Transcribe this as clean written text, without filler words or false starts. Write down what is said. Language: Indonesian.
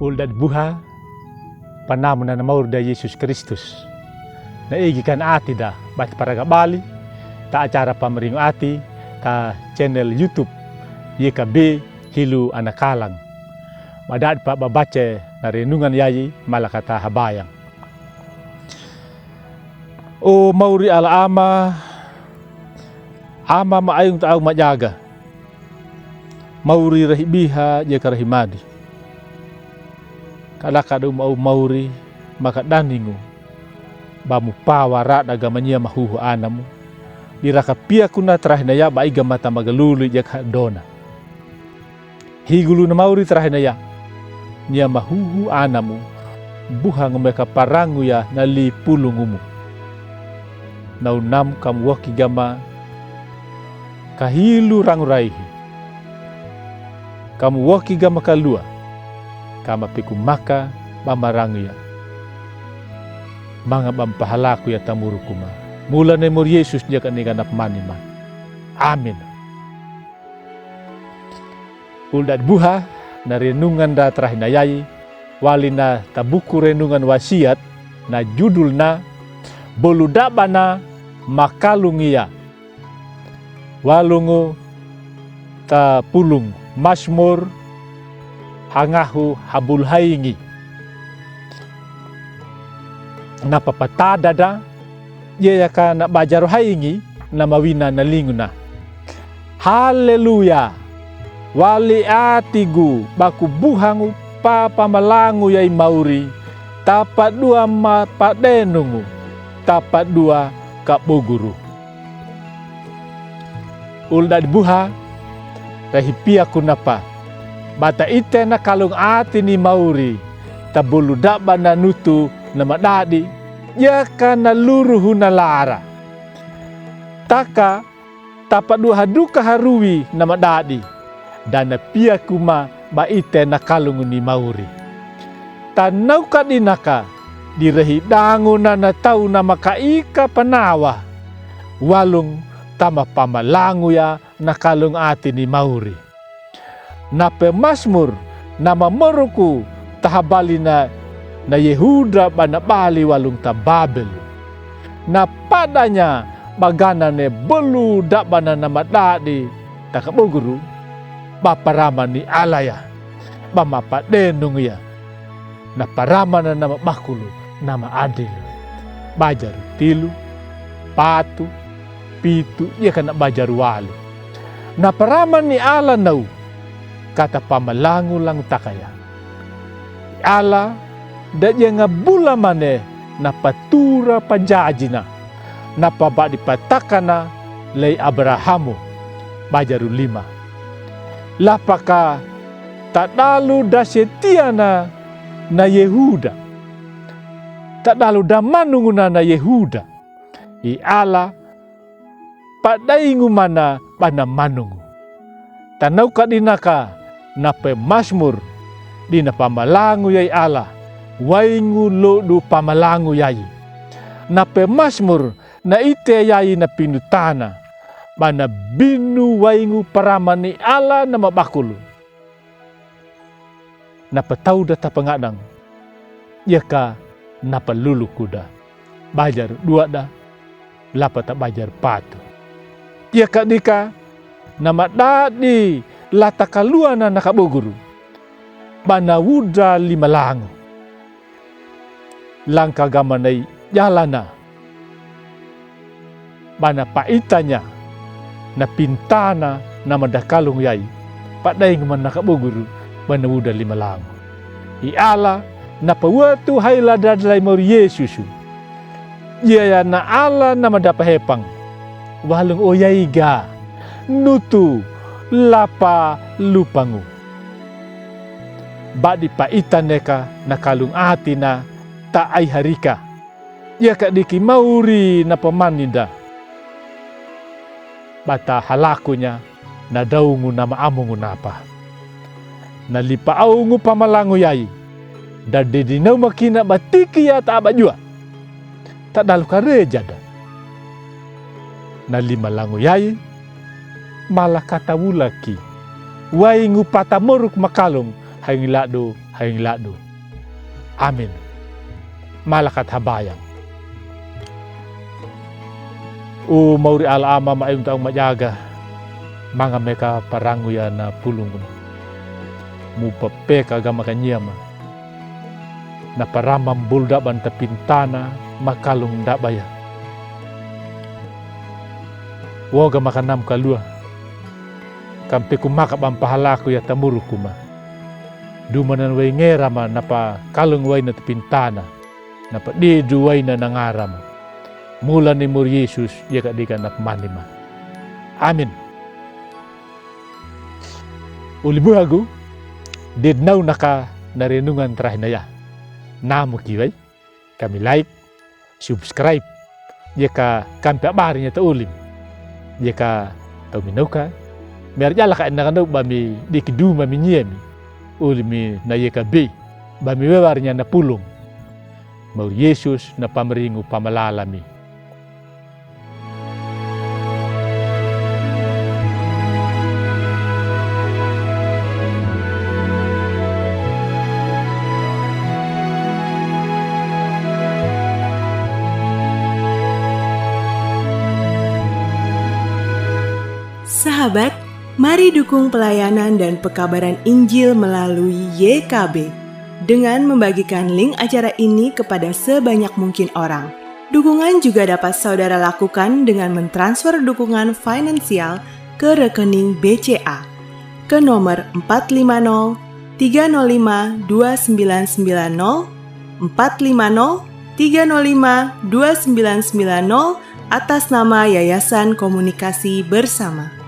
Uldat buha panamo na namaur da Yesus Kristus. Naigikan ati da bat paraga bali ta acara pameringo ati ta channel YouTube YKB Hilu Anakalang. Madad pa babace na renungan yayi malakata habayang. O mauri ala ama maayong taong majaga. Mauri rahibiha ya karahimadi. Kalakado mauri maka daningu bamu pawara daga manya mahuhu anamu diraka pia kuna terahinaya baiga mata magalulu jak dona higulu na mauri terahinaya nya mahuhu anamu buhang meka parangu ya nali pulungumu naunam kamu waki gama kahilu ranguraihi kamu waki gama kalua kama piku maka bamarangu ya mga bampahalaku ya tamurukuma mula na mur Yesus dia kan ganap maniman. Amin. Uldat buha na renungan da terahinayai wali na tabuku renungan wasiat na judul na boludabana makalungia walungu ta pulung Mazmur hangahu habul haingi napapatada da ye ka na bajaru haingi na mawina na linguna. Haleluya wali atigu baku buhangu pamalangu yai mauri tapat dua mapadenungu tapat dua kaboguru. Uldat buha rahipia kunapa bata ite na kalung ati ni mauri tabulu daba na nutu na madadi ya kana luruhu na lara taka tapat dua haduka harui na madadi dan na pia kuma ba ite na kalung ni mauri tanau kadinaka direhi dangu na tau na makaika panawa walung tama pamalangu ya na kalung ati ni mauri na Mazmur na mameruku tahabali na Yehuda bana bali walung ta Babel na padanya bagana ne belu dak bana nama dadi takaboguru baparama ni alaya bamapa denung ya na parama na nama bakulu nama adil bajar tilu patu pitu ya kana bajar wali na parama ni ala nau kata pamalangu lang takaya ala da nga bula mane na patura panjajina na pabadi patakana lay Abrahamu bajaru 5 lapaka tadalu da setiana na Yehuda tadalu da manunguna na Yehuda i ala padaingu mana bana manungu tanau kadinaka na Mazmur di na pamalangu yay ala waingu lodu pamalangu yay na Mazmur na ite yay na pinutana bana binu waingu parama ni ala na mabakulu na patau da tapangadang yaka na palulu kuda bajar 2 da lapata bajar 4 yaka dika na madadi latakalua na nakaboguru bana wudra 5 langu langka gamanay jalana bana paitanya na pintana na madakalung yay padaing man nakaboguru bana wudra 5 langu iala na pawatu hayla dadlay mor Yesusu iya na ala na madapahepang walung oyaiga nutu lapa lupangu badi paitan neka na kalung ati na ta ay harika ya kadiki mauri na pamaninda bata halakunya na daungu na maamungu napa na lipaungu pamalangu yai da dedinau makina batiki ya ta abajua ta dalu kareja da na 5 langu yai malah kata wulaki waingu pata moruk makalung hangilado hayang ladu. Amin. Malakat habayang. Mauri ala ama maayong taong majaga. Mga meka paranguya na pulungun. Mupapeka agama kanyama. Na paramam bulda banta pintana makalung dabaya. Woga makanam kalua. Kampi kumakap ang pahalaku ya tamuru kuma. Dumanan way ngerama napa kalung way na pintana. Napa di duway na nangaram. Mula ni Mur Yesus ya kadikan na manima. Amin. Ulibuhagu didnaw naka narinungan trahinaya. Namo kiway kami like, subscribe. Jika kampi abarinya ta ulim. Jika tau minaw ka. Merjala ka nakanaw bami dikidu bami nyemi. Ulimi na yeka be. Bami wewarnya na pulong. Mur Yesus na pameringu pamalalami. Sahabat, mari dukung pelayanan dan pekabaran Injil melalui YKB dengan membagikan link acara ini kepada sebanyak mungkin orang. Dukungan juga dapat saudara lakukan dengan mentransfer dukungan finansial ke rekening BCA ke nomor 450 305 2990 450 305 2990 atas nama Yayasan Komunikasi Bersama.